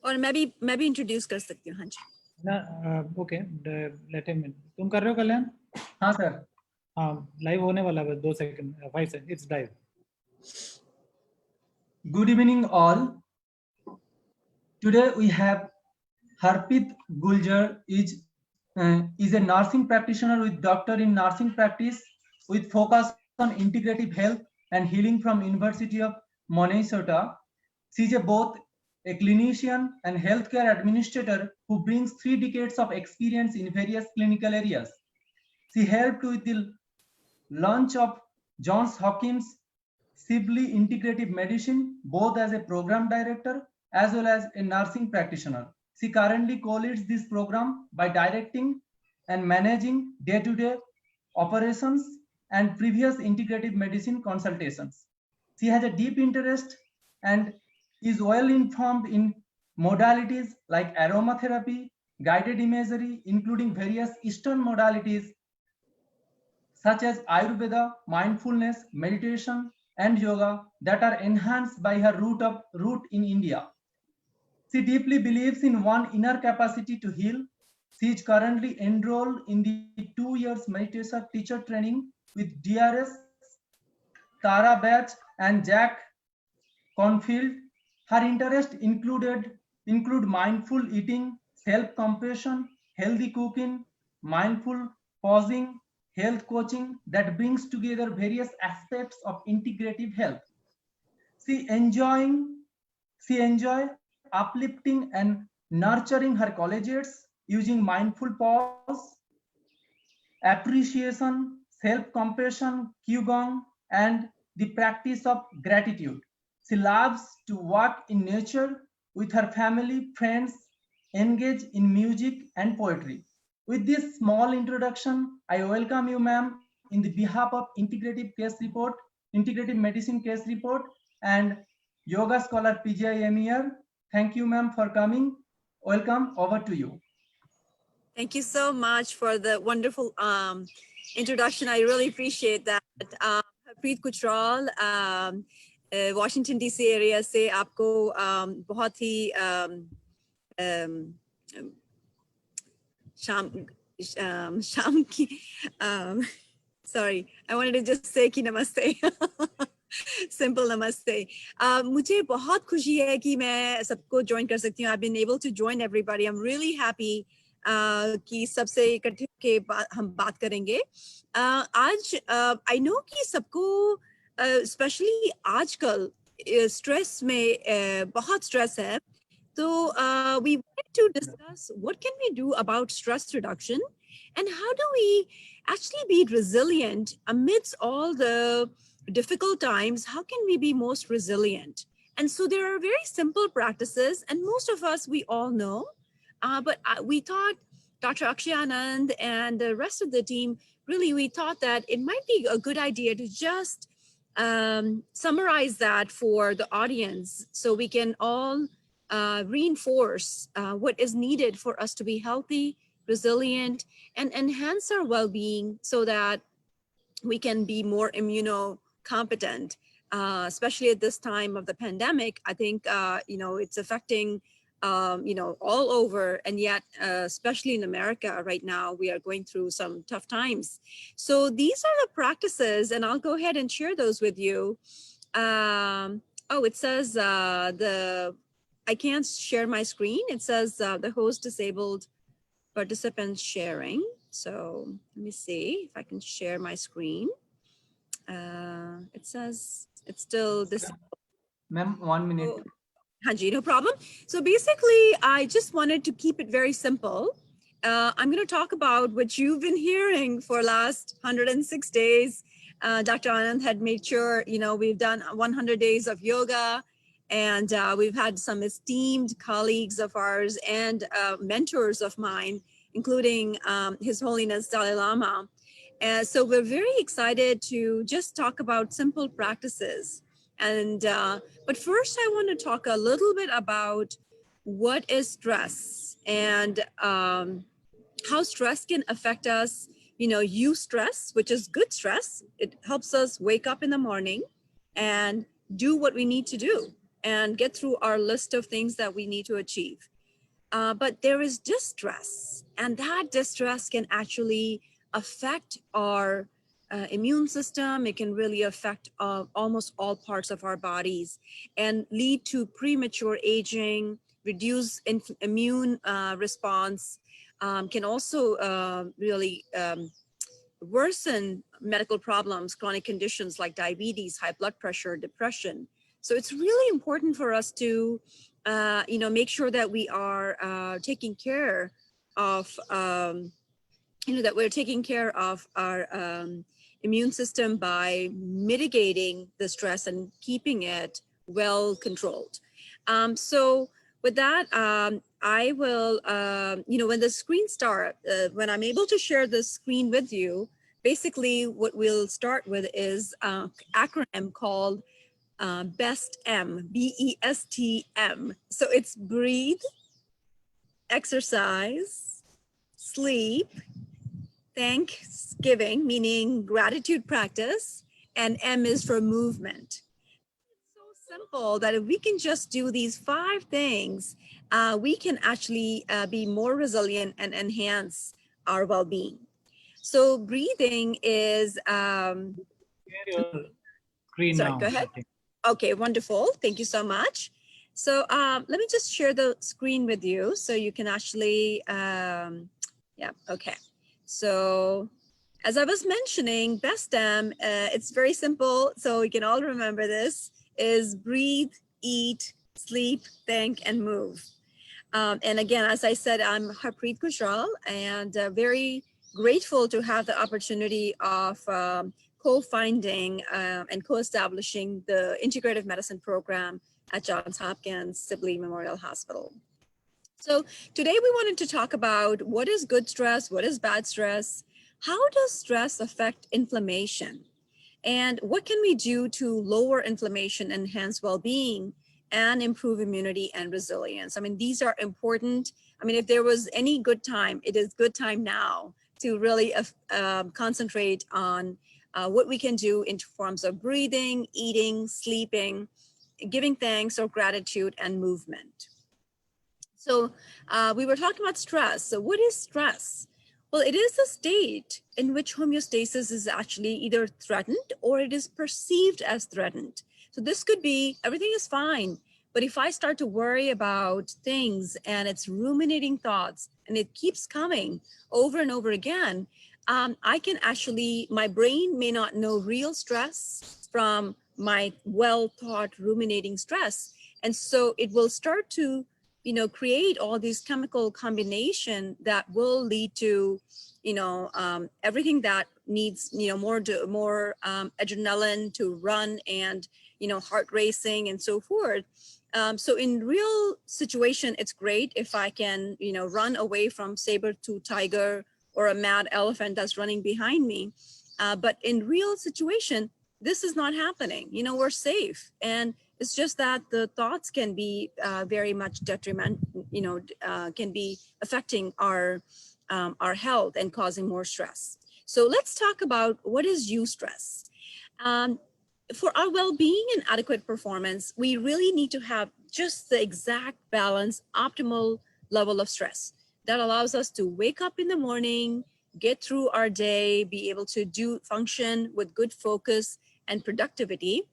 और मैं भी इंट्रोड्यूस कर सकती हूँ। हाँ जी ना, ओके, लेट हिम इन। तुम कर रहे हो कल्याण? हाँ सर, हाँ, लाइव होने वाला है, 2 second, 5 second, it's live. good evening all. Today we have Harpreet Guljar is a nursing practitioner with doctor in nursing practice with focus on integrative health and healing from University of Minnesota. She is both a clinician and healthcare administrator who brings 3 decades of experience in various clinical areas. She helped with the launch of Johns Hopkins Sibley Integrative Medicine, both as a program director as well as a nursing practitioner. She currently co-leads this program by directing and managing day-to-day operations and previous integrative medicine consultations. She has a deep interest and is well informed in modalities like aromatherapy, guided imagery, including various Eastern modalities such as Ayurveda, mindfulness, meditation, and yoga that are enhanced by her root in India. She deeply believes in one inner capacity to heal. She is currently enrolled in the 2 years meditation teacher training with DRS, Tara Batch, and Jack Confield. Her interests include mindful eating, self-compassion, healthy cooking, mindful pausing, health coaching that brings together various aspects of integrative health. She enjoy uplifting and nurturing her colleagues using mindful pause, appreciation, self-compassion, qigong, and the practice of gratitude. She loves to walk in nature with her family, friends, engage in music and poetry. With this small introduction, I welcome you, ma'am, in the behalf of Integrative Medicine Case Report, and Yoga Scholar PGI MER. Thank you, ma'am, for coming. Welcome, over to you. Thank you so much for the wonderful introduction. I really appreciate that. Harpreet Gujral, Washington DC area से आपको बहुत ही शाम की sorry, I wanted to just say कि नमस्ते simple namaste. मुझे बहुत खुशी है कि मैं सबको join कर सकती हूँ. I've been able to join everybody. I'm really happy कि सबसे इकट्ठे के हम बात करेंगे. आज I know कि सबको especially आजकल stress में बहुत stress है. So we wanted to discuss what can we do about stress reduction and how do we actually be resilient amidst all the difficult times. How can we be most resilient? And so there are very simple practices, and most of us, we all know, but we thought Dr. Akshay Anand and the rest of the team, really, we thought that it might be a good idea to just summarize that for the audience so we can all reinforce what is needed for us to be healthy, resilient, and enhance our well-being so that we can be more immunocompetent, especially at this time of the pandemic. I think, it's affecting, all over, and yet, especially in America right now, we are going through some tough times. So these are the practices, and I'll go ahead and share those with you. It says I can't share my screen. It says the host disabled participants sharing. So let me see if I can share my screen. It says it's still this. Ma'am, 1 minute. Oh, Hanji, no problem. So basically, I just wanted to keep it very simple. I'm going to talk about what you've been hearing for last 106 days. Dr. Anand had made sure, we've done 100 days of yoga, and we've had some esteemed colleagues of ours and mentors of mine, including His Holiness Dalai Lama. So we're very excited to just talk about simple practices. And but first, I want to talk a little bit about what is stress and how stress can affect us. Eustress, which is good stress. It helps us wake up in the morning and do what we need to do. and get through our list of things that we need to achieve. But there is distress, and that distress can actually affect our immune system. It can really affect almost all parts of our bodies and lead to premature aging, reduce immune response, can also really worsen medical problems, chronic conditions like diabetes, high blood pressure, depression. So it's really important for us to, make sure that we are taking care of, that we're taking care of our immune system by mitigating the stress and keeping it well controlled. So with that, I will, when the screen when I'm able to share the screen with you, basically what we'll start with is an acronym called BEST-M, BESTM. So it's breathe, exercise, sleep, thanksgiving, meaning gratitude practice, and M is for movement. It's so simple that if we can just do these 5 things, we can actually be more resilient and enhance our well-being. So breathing is, Share your screen sorry, now. go ahead. Okay, wonderful. Thank you so much. So let me just share the screen with you so you can actually, yeah, okay. So as I was mentioning, BESTM, it's very simple. So we can all remember this is breathe, eat, sleep, think, and move. And again, as I said, I'm Harpreet Gujral, and very grateful to have the opportunity of co-finding and co-establishing the integrative medicine program at Johns Hopkins Sibley Memorial Hospital. So today we wanted to talk about what is good stress, what is bad stress, how does stress affect inflammation, and what can we do to lower inflammation, enhance well-being, and improve immunity and resilience. I mean, these are important. I mean, if there was any good time, it is good time now to really concentrate on what we can do in forms of breathing, eating, sleeping, giving thanks or gratitude, and movement. So we were talking about stress. So what is stress? Well, it is a state in which homeostasis is actually either threatened or it is perceived as threatened. So this could be everything is fine, but if I start to worry about things and it's ruminating thoughts and it keeps coming over and over again, I can actually, my brain may not know real stress from my well-thought ruminating stress. And so it will start to create all these chemical combination that will lead to, everything that needs, more adrenaline to run and, heart racing and so forth. So in real situation, it's great if I can, run away from saber-tooth tiger or a mad elephant that's running behind me. But in real situation, this is not happening. We're safe. And it's just that the thoughts can be very much detrimental, can be affecting our health and causing more stress. So let's talk about what is eustress. For our well-being and adequate performance, we really need to have just the exact balance, optimal level of stress that allows us to wake up in the morning, get through our day, be able to function with good focus and productivity.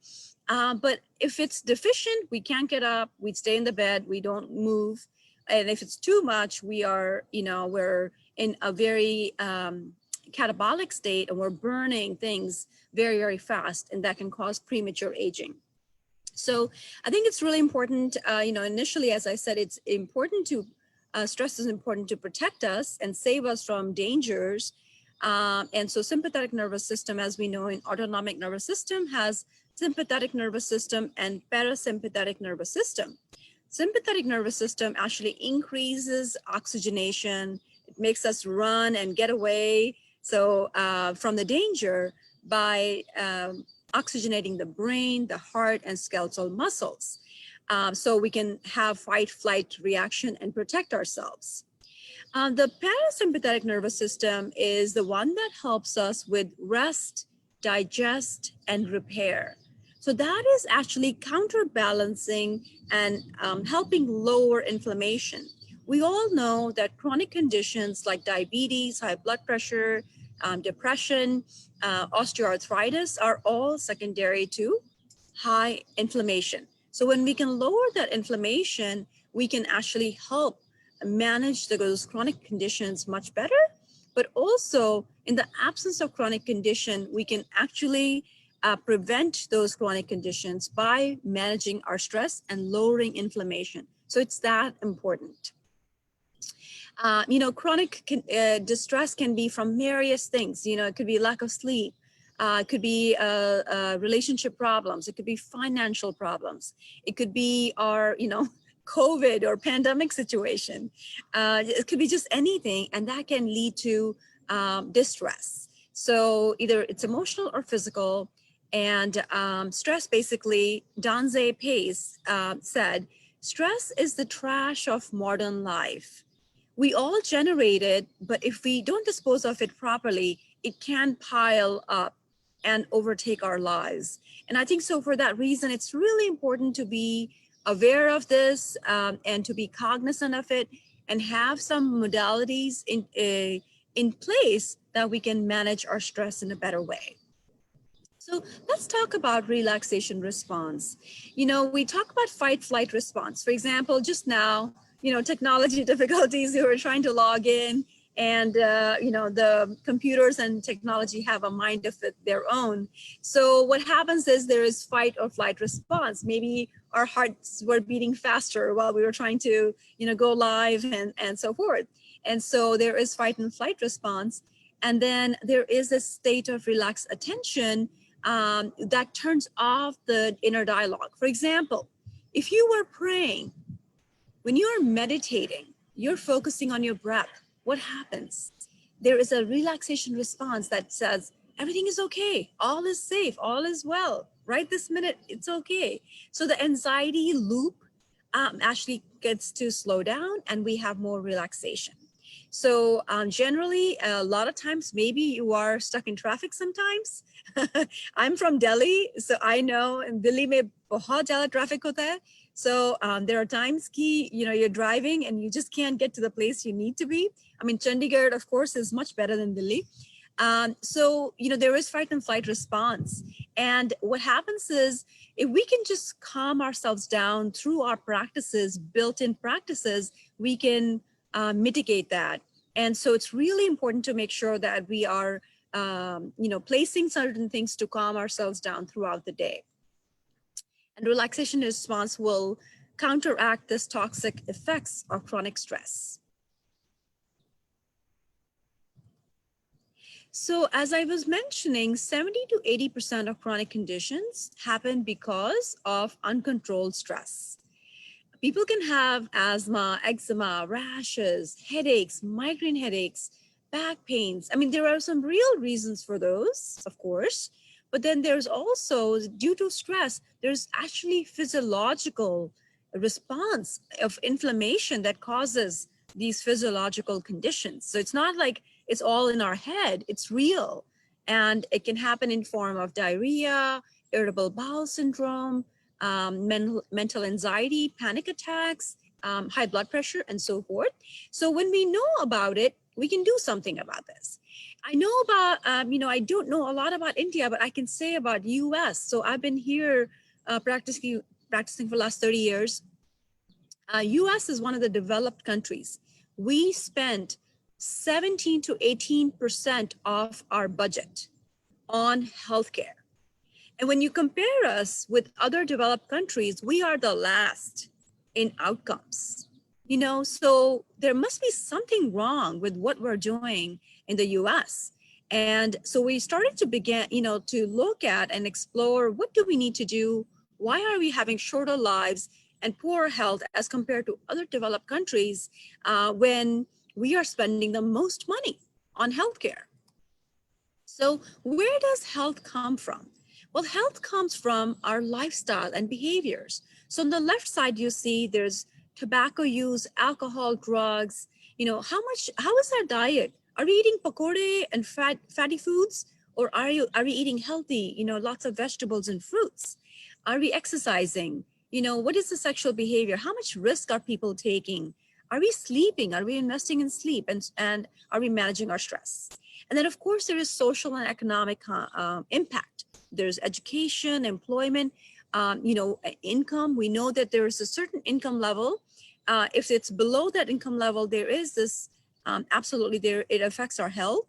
But if it's deficient, we can't get up, we stay in the bed, we don't move. And if it's too much, we are, we're in a very catabolic state and we're burning things very, very fast, and that can cause premature aging. So I think it's really important, initially, as I said, it's important to, stress is important to protect us and save us from dangers. And so sympathetic nervous system, as we know in autonomic nervous system, has sympathetic nervous system and parasympathetic nervous system. Sympathetic nervous system actually increases oxygenation. It makes us run and get away from the danger by oxygenating the brain, the heart, and skeletal muscles. So we can have fight, flight reaction and protect ourselves. The parasympathetic nervous system is the one that helps us with rest, digest, and repair. So that is actually counterbalancing and helping lower inflammation. We all know that chronic conditions like diabetes, high blood pressure, depression, osteoarthritis are all secondary to high inflammation. So when we can lower that inflammation, we can actually help manage those chronic conditions much better. But also in the absence of chronic condition, we can actually prevent those chronic conditions by managing our stress and lowering inflammation. So it's that important. Chronic distress can be from various things. It could be lack of sleep. It could be relationship problems. It could be financial problems. It could be our, COVID or pandemic situation. It could be just anything, and that can lead to distress. So either it's emotional or physical. And stress, basically, Danze Pace said, stress is the trash of modern life. We all generate it, but if we don't dispose of it properly, it can pile up and overtake our lives. And I think so for that reason, it's really important to be aware of this and to be cognizant of it and have some modalities in place that we can manage our stress in a better way. So let's talk about relaxation response. We talk about fight flight response. For example, just now, technology difficulties, we were trying to log in, and the computers and technology have a mind of their own. So what happens is there is fight or flight response. Maybe our hearts were beating faster while we were trying to go live and so forth. And so there is fight and flight response. And then there is a state of relaxed attention that turns off the inner dialogue. For example, if you were praying, when you are meditating, you're focusing on your breath, what happens? There is a relaxation response that says, everything is okay, all is safe, all is well, right this minute, it's okay. So the anxiety loop actually gets to slow down and we have more relaxation. So generally, a lot of times, maybe you are stuck in traffic sometimes. I'm from Delhi, so I know in Delhi mein bahut zyada traffic hota hai. So there are times you're driving and you just can't get to the place you need to be. I mean, Chandigarh, of course, is much better than Delhi. So there is fight and flight response. And what happens is, if we can just calm ourselves down through our practices, built-in practices, we can mitigate that. And so it's really important to make sure that we are, placing certain things to calm ourselves down throughout the day. And relaxation response will counteract this toxic effects of chronic stress. So as I was mentioning, 70 to 80% of chronic conditions happen because of uncontrolled stress. People can have asthma, eczema, rashes, headaches, migraine headaches, back pains. I mean, there are some real reasons for those, of course, but then there's also, due to stress, there's actually physiological response of inflammation that causes these physiological conditions. So it's not like it's all in our head, it's real. And it can happen in form of diarrhea, irritable bowel syndrome, mental anxiety, panic attacks, high blood pressure, and so forth. So when we know about it, we can do something about this. I know about, I don't know a lot about India, but I can say about US. So I've been here practicing for the last 30 years. US is one of the developed countries. We spent 17 to 18% of our budget on healthcare. And when you compare us with other developed countries, we are the last in outcomes. So there must be something wrong with what we're doing in the US. And so we started to begin, to look at and explore, what do we need to do? Why are we having shorter lives and poorer health as compared to other developed countries when we are spending the most money on healthcare? So where does health come from? Well, health comes from our lifestyle and behaviors. So on the left side, you see there's tobacco use, alcohol, drugs. How is our diet? Are we eating pakode and fatty foods? Or are we eating healthy, lots of vegetables and fruits? Are we exercising? You know, what is the sexual behavior? How much risk are people taking? Are we sleeping? Are we investing in sleep? And are we managing our stress? And then, of course, there is social and economic impact. There's education, employment, income. We know that there is a certain income level. If it's below that income level, there is this, absolutely, it affects our health.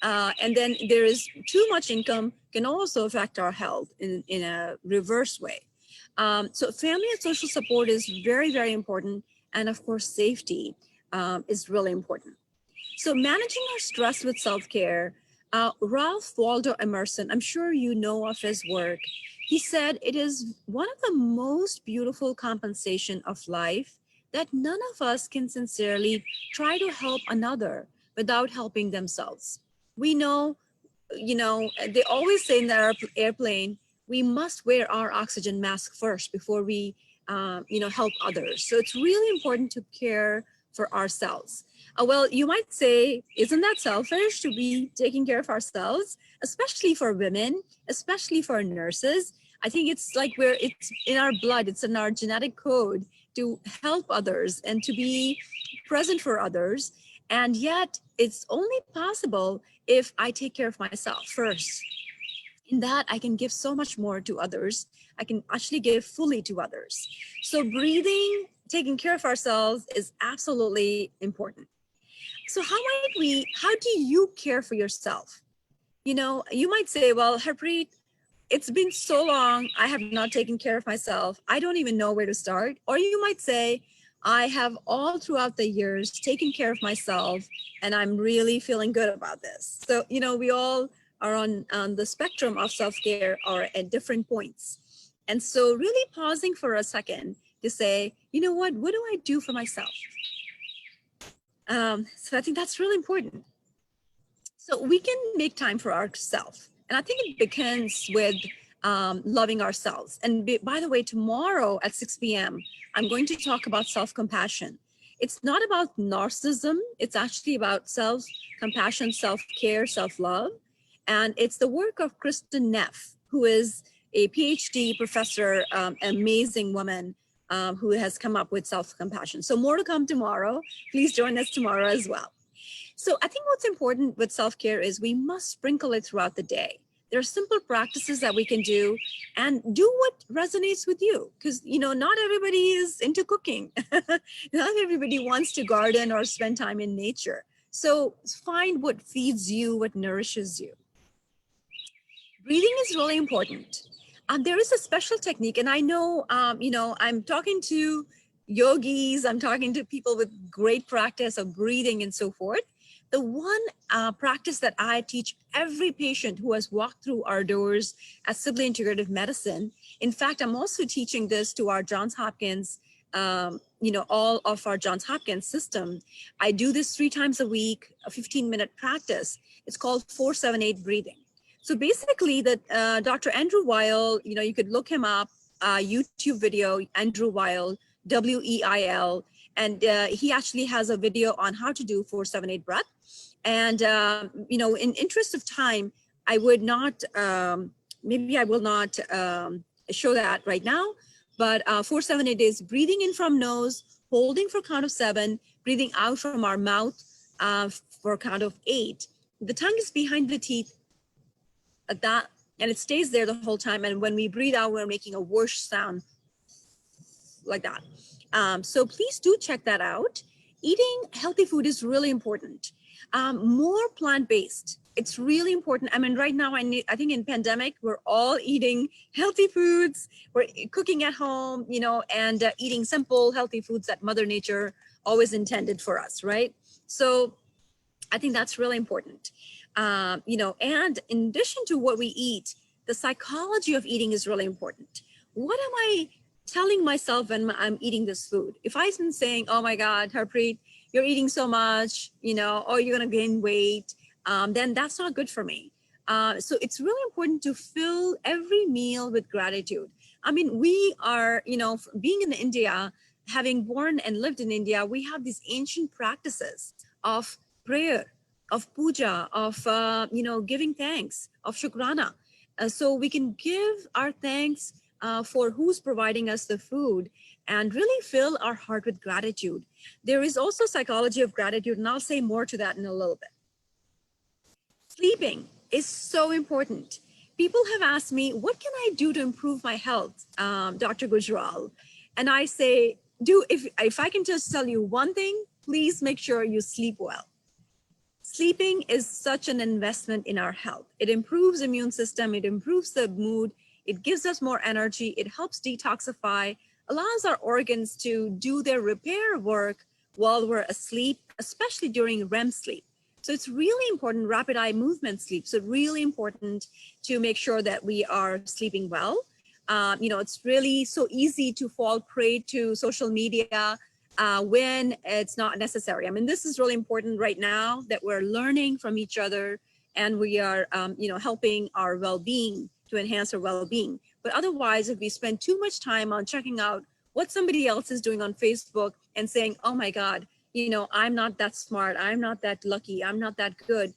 And then there is too much income can also affect our health in a reverse way. So family and social support is very, very important. And of course, safety is really important. So managing our stress with self-care, Ralph Waldo Emerson, I'm sure you know of his work. He said it is one of the most beautiful compensation of life that none of us can sincerely try to help another without helping themselves. We know, they always say in the airplane, we must wear our oxygen mask first before we, help others. So it's really important to care for ourselves. Well, you might say, isn't that selfish to be taking care of ourselves, especially for women, especially for nurses? I think it's like it's in our blood, it's in our genetic code to help others and to be present for others. And yet it's only possible if I take care of myself first. In that, I can give so much more to others. I can actually give fully to others. So breathing, taking care of ourselves is absolutely important. So how do you care for yourself? You might say, well, Harpreet, it's been so long, I have not taken care of myself. I don't even know where to start. Or you might say, I have all throughout the years taken care of myself and I'm really feeling good about this. So, we all are on the spectrum of self-care or at different points. And so really pausing for a second to say, what do I do for myself? So I think that's really important. So we can make time for ourselves. And I think it begins with loving ourselves. And by the way, tomorrow at 6 p.m., I'm going to talk about self-compassion. It's not about narcissism. It's actually about self-compassion, self-care, self-love. And it's the work of Kristen Neff, who is a PhD professor, amazing woman who has come up with self-compassion. So more to come tomorrow. Please join us tomorrow as well. So I think what's important with self-care is we must sprinkle it throughout the day. There are simple practices that we can do and do what resonates with you. Because, not everybody is into cooking. Not everybody wants to garden or spend time in nature. So find what feeds you, what nourishes you. Breathing is really important. There is a special technique, and I know, I'm talking to yogis, I'm talking to people with great practice of breathing and so forth. The one practice that I teach every patient who has walked through our doors at Sibley Integrative Medicine. In fact, I'm also teaching this to our Johns Hopkins, all of our Johns Hopkins system. I do this 3 times a week, a 15-minute practice. It's called 4-7-8 breathing. So basically, Dr. Andrew Weil, you could look him up, YouTube video, Andrew Weil, W-E-I-L, and he actually has a video on how to do 4-7-8 breath. And, in interest of time, I would not, maybe I will not show that right now, but 4-7-8 is breathing in from nose, holding for count of 7, breathing out from our mouth for a count of 8. The tongue is behind the teeth, and it stays there the whole time. And when we breathe out, we're making a whoosh sound like that. So please do check that out. Eating healthy food is really important. More plant-based. It's really important. I mean, right now, I think in pandemic, we're all eating healthy foods. We're cooking at home, and eating simple, healthy foods that Mother Nature always intended for us, right? So I think that's really important. And in addition to what we eat, the psychology of eating is really important. What am I telling myself when I'm eating this food? If I'm saying, oh my God, Harpreet, you're eating so much, or you're gonna gain weight, then that's not good for me. So it's really important to fill every meal with gratitude. I mean, we are, being in India, having born and lived in India, we have these ancient practices of prayer, of puja, of, giving thanks, of shukrana. So we can give our thanks for who's providing us the food, and really fill our heart with gratitude. There is also psychology of gratitude, and I'll say more to that in a little bit. Sleeping is so important. People have asked me, what can I do to improve my health, Dr. Gujral? And I say, if I can just tell you one thing, please make sure you sleep well. Sleeping is such an investment in our health. It improves immune system, it improves the mood, it gives us more energy, it helps detoxify, allows our organs to do their repair work while we're asleep, especially during REM sleep. So it's really important, rapid eye movement sleep. So really important to make sure that we are sleeping well. It's really so easy to fall prey to social media when it's not necessary. I mean, this is really important right now that we're learning from each other and we are, helping our well-being to enhance our well-being. But otherwise, if we spend too much time on checking out what somebody else is doing on Facebook and saying, oh my God, I'm not that smart, I'm not that lucky, I'm not that good,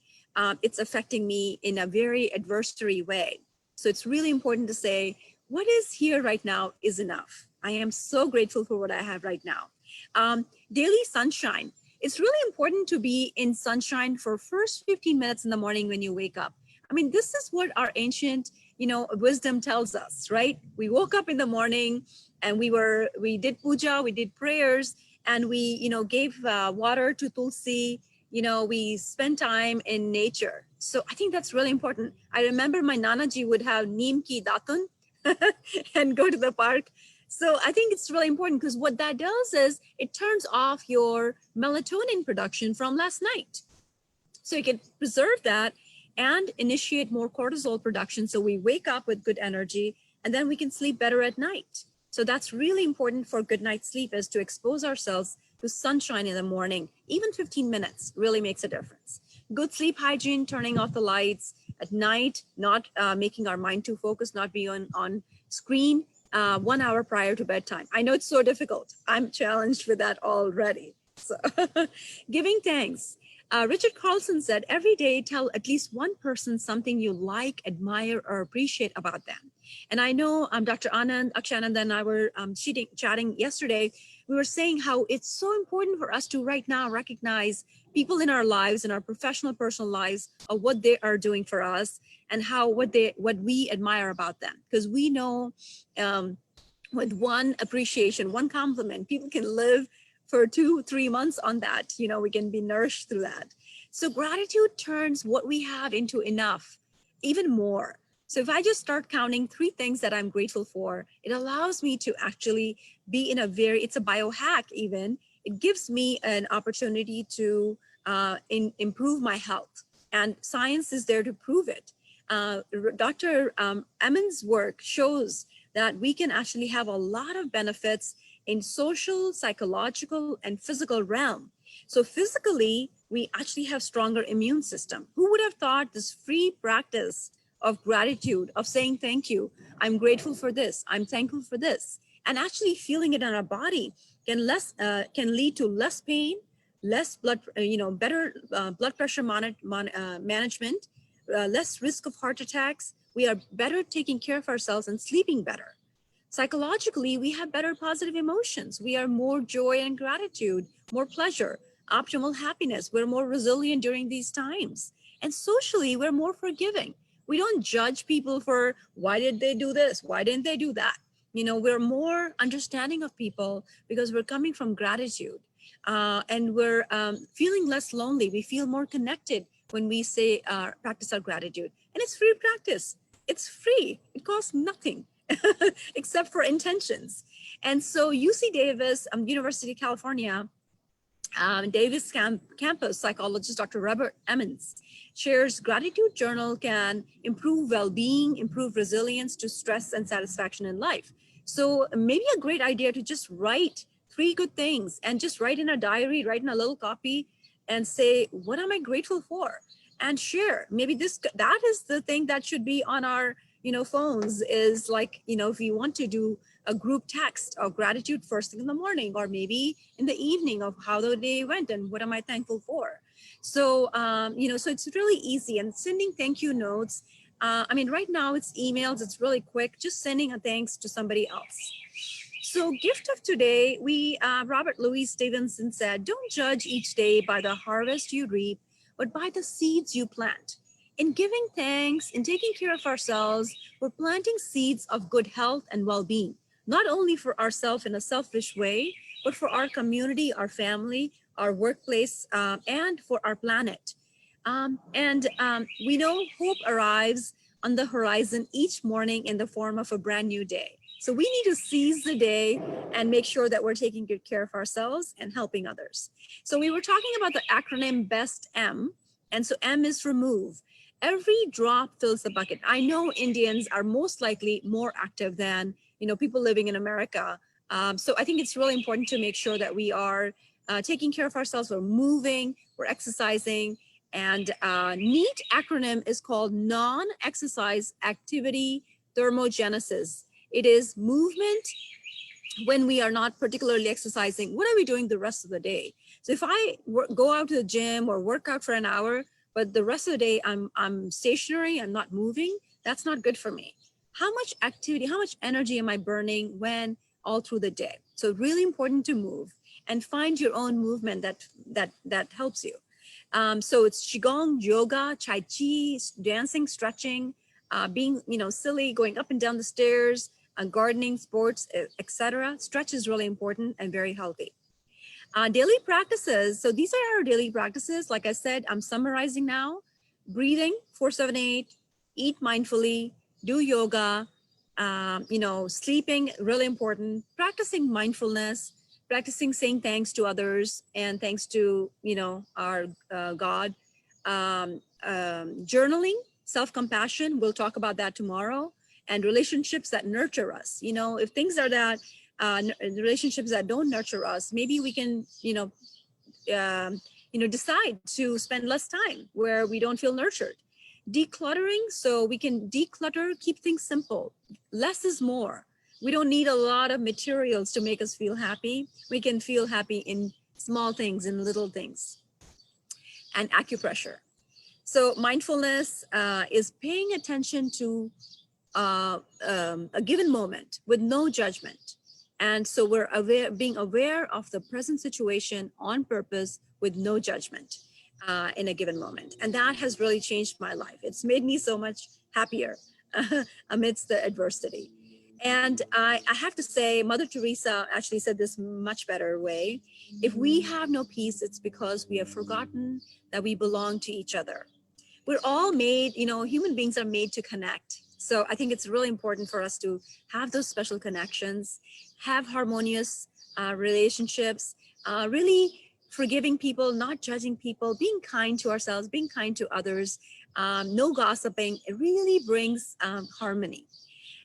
it's affecting me in a very adversary way. So it's really important to say, what is here right now is enough. I am so grateful for what I have right now. Daily sunshine. It's really important to be in sunshine for first 15 minutes in the morning when you wake up. I mean, this is what our ancient, wisdom tells us, right? We woke up in the morning and we did puja, we did prayers, and we, gave water to Tulsi, we spent time in nature. So I think that's really important. I remember my Nanaji would have neem ki datun and go to the park. So I think it's really important because what that does is it turns off your melatonin production from last night. So you can preserve that and initiate more cortisol production. So we wake up with good energy and then we can sleep better at night. So that's really important for good night's sleep, is to expose ourselves to sunshine in the morning. Even 15 minutes really makes a difference. Good sleep hygiene, turning off the lights at night, not making our mind too focused, not be on screen 1 hour prior to bedtime. I know it's so difficult. I'm challenged with that already. So giving thanks. Richard Carlson said, every day tell at least one person something you like, admire, or appreciate about them. And I know Dr. Anand, Akshananda and I were chatting yesterday. We were saying how it's so important for us to right now recognize people in our lives, in our professional, personal lives, of what they are doing for us and what we admire about them. Because we know with one appreciation, one compliment, people can live for 2-3 months on that. We can be nourished through that. So gratitude turns what we have into enough, even more. So if I just start counting 3 things that I'm grateful for, it allows me to actually be in it's a biohack even. It gives me an opportunity to improve my health, and science is there to prove it. Dr. Emmons' work shows that we can actually have a lot of benefits in social, psychological, and physical realm. So physically, we actually have stronger immune system. Who would have thought this free practice of gratitude, of saying thank you, I'm grateful for this, I'm thankful for this, and actually feeling it in our body can lead to less pain, less blood, better blood pressure management, less risk of heart attacks. We are better taking care of ourselves and sleeping better. Psychologically, we have better positive emotions. We are more joy and gratitude, more pleasure, optimal happiness. We're more resilient during these times. And socially, we're more forgiving. We don't judge people for why did they do this? Why didn't they do that? We're more understanding of people because we're coming from gratitude, and we're feeling less lonely. We feel more connected when we say practice our gratitude. And it's free practice. It's free. It costs nothing except for intentions. And so UC Davis, University of California, Davis campus psychologist Dr. Robert Emmons shares gratitude journal can improve well-being, improve resilience to stress and satisfaction in life. So maybe a great idea to just write 3 good things and just write in a diary, write in a little copy and say, what am I grateful for? And share. Maybe that is the thing that should be on our phones, is like, if you want to do a group text of gratitude first thing in the morning, or maybe in the evening of how the day went and what am I thankful for. So, so it's really easy. And sending thank you notes I mean, right now it's emails, it's really quick, just sending a thanks to somebody else. So gift of today, Robert Louis Stevenson said, don't judge each day by the harvest you reap, but by the seeds you plant. In giving thanks, in taking care of ourselves, we're planting seeds of good health and well-being, not only for ourselves in a selfish way, but for our community, our family, our workplace, and for our planet. We know hope arrives on the horizon each morning in the form of a brand new day. So we need to seize the day and make sure that we're taking good care of ourselves and helping others. So we were talking about the acronym BEST M, and so M is remove. Every drop fills the bucket. I know Indians are most likely more active than people living in America. So I think it's really important to make sure that we are taking care of ourselves. We're moving, we're exercising, and NEAT acronym is called non-exercise activity thermogenesis. It is movement when we are not particularly exercising. What are we doing the rest of the day? So if I go out to the gym or work out for an hour, but the rest of the day I'm stationary, I'm not moving, that's not good for me. How much activity, how much energy am I burning when all through the day? So really important to move and find your own movement that helps you. So it's Qigong, yoga, Tai Chi, dancing, stretching, being silly, going up and down the stairs, gardening, sports, etc. Stretch is really important and very healthy. Daily practices. So these are our daily practices. Like I said, I'm summarizing now. Breathing, 478, eat mindfully, do yoga, sleeping, really important, practicing mindfulness, practicing saying thanks to others and thanks to, our God, journaling, self-compassion, we'll talk about that tomorrow, and relationships that nurture us. If things are that, relationships that don't nurture us, maybe we can, decide to spend less time where we don't feel nurtured. Decluttering, so we can declutter, keep things simple. Less is more. We don't need a lot of materials to make us feel happy. We can feel happy in small things, in little things. And acupressure. So mindfulness is paying attention to a given moment with no judgment. And so we're being aware of the present situation on purpose with no judgment in a given moment. And that has really changed my life. It's made me so much happier amidst the adversity. And I have to say, Mother Teresa actually said this much better way. If we have no peace, it's because we have forgotten that we belong to each other. We're all made, human beings are made to connect. So I think it's really important for us to have those special connections, have harmonious relationships, really forgiving people, not judging people, being kind to ourselves, being kind to others, no gossiping. It really brings harmony.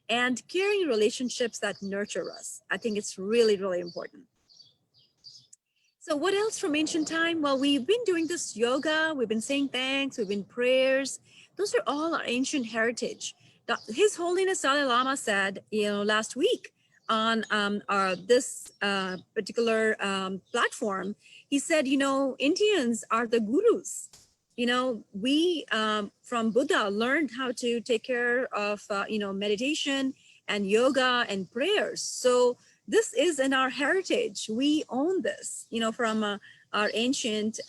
And caring relationships that nurture us. I think it's really, really important. So what else from ancient time? Well, we've been doing this yoga, we've been saying thanks, we've been prayers. Those are all our ancient heritage. His Holiness Dalai Lama said, last week on this particular platform, he said, Indians are the gurus. We from Buddha learned how to take care of, meditation and yoga and prayers. So this is in our heritage. We own this, from our ancient,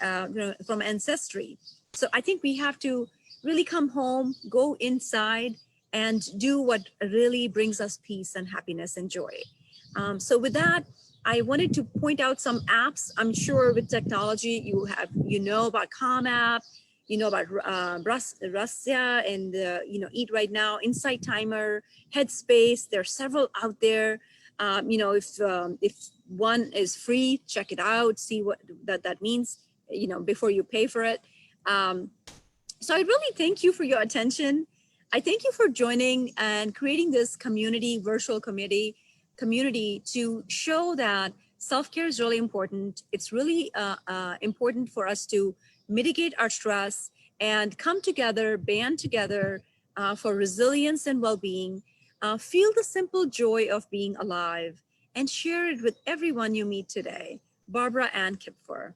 from ancestry. So I think we have to really come home, go inside, and do what really brings us peace and happiness and joy. So with that, I wanted to point out some apps. I'm sure with technology, you know about Calm app, about Russia and Eat Right Now, Insight Timer, Headspace. There are several out there. If one is free, check it out, see what that means, before you pay for it. So I really thank you for your attention. I thank you for joining and creating this virtual community to show that self-care is really important. It's really important for us to mitigate our stress and come together, band together for resilience and well-being. Feel the simple joy of being alive and share it with everyone you meet today. Barbara Ann Kipfer.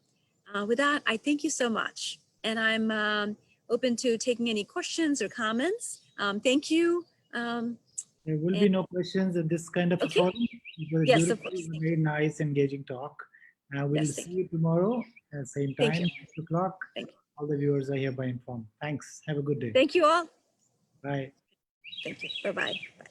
With that, I thank you so much. And I'm open to taking any questions or comments. Thank you. There will be no questions in this kind of a Okay. forum. It was Yes, of beautiful, course. a very nice, engaging talk. We'll Yes, thank see you tomorrow at same Thank time, you. 6 o'clock. Thank you. All the viewers are hereby informed. Thanks. Have a good day. Thank you all. Bye. Thank you. Bye-bye. Bye.